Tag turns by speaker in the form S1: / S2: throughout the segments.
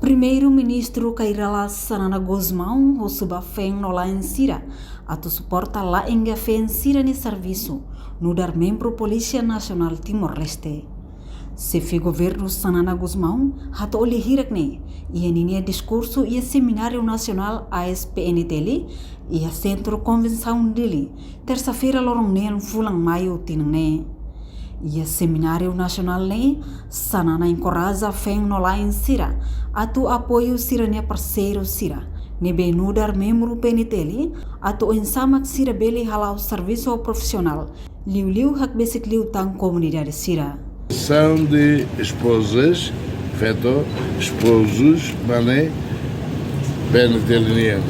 S1: Primeiro-ministro Kairala Sanana Guzmão suba feng no lá em Sira, atu suporta lá em feng Sira ni serviço, no dar membro Polícia Nacional Timor-Leste. Se governo Sanana Guzmão, hato oli hirak ne, ia ninia discurso ia Seminário Nacional ASPNTL, ia Centro Convenção dele, terça-feira lorong nel fulang maio tinang ne. Ia Seminário Nacional ne, Sanana encoraja feng no lá em Sira, atu apoio Sira ne parceiro Sira. Nebe nudar membro PNTL, atu ensamak Sira beli halau serviço profissional, liu hak basic liu tang comunidade Sira.
S2: São de esposas, feto, esposos, mané, PNTL.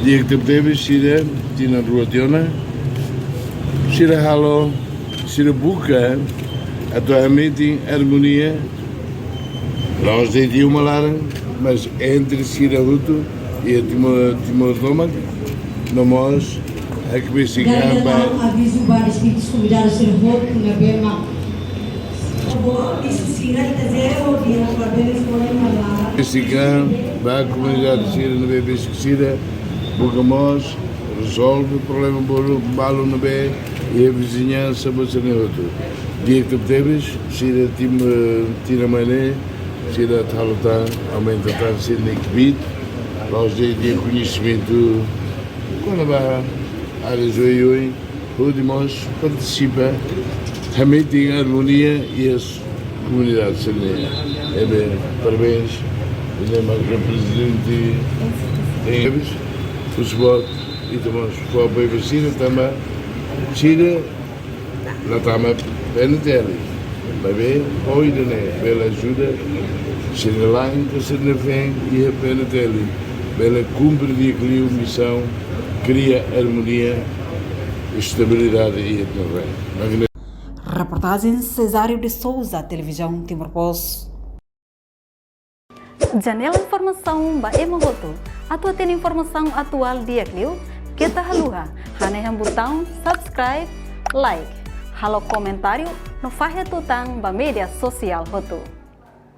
S2: Dia que teve Sira, tina rua tiona, Sira halo, Sira buka, atualmente harmonia, nós de uma lara, mas entre Sira Hutu e Timor-Leste, nós é que vai chegar para
S3: aviso para os filhos convidados a ser Hutu na Bema.
S2: Mexican, vai a comunidade Sira na bebê Sira, Bugamos, resolve o problema balo na bebê e a vizinhança você não outro. Dia que temos, Sira tira mané, Sira talota aumenta a ser equipe, nós de conhecimento quando vai a região, podemos participar. Também tem harmonia e as comunidades serem. Parabéns, o presidente tem o suporte e também o apoio para Sira também. Sira, na tama PNTL, vai ver, hoje pela ajuda, Sira lá em que se vem e a PNTL, pela cumprir aquela missão, cria harmonia, estabilidade e etnia.
S1: Reportagem Cesário de Souza, Televisão Timor-Post. Janela Informação ba Emogoto. Atua tem informação atual dia Clio. Kita haluha. Haneham botão subscribe, like. Halo comentário no faixa tutang ba media sosial Hoto.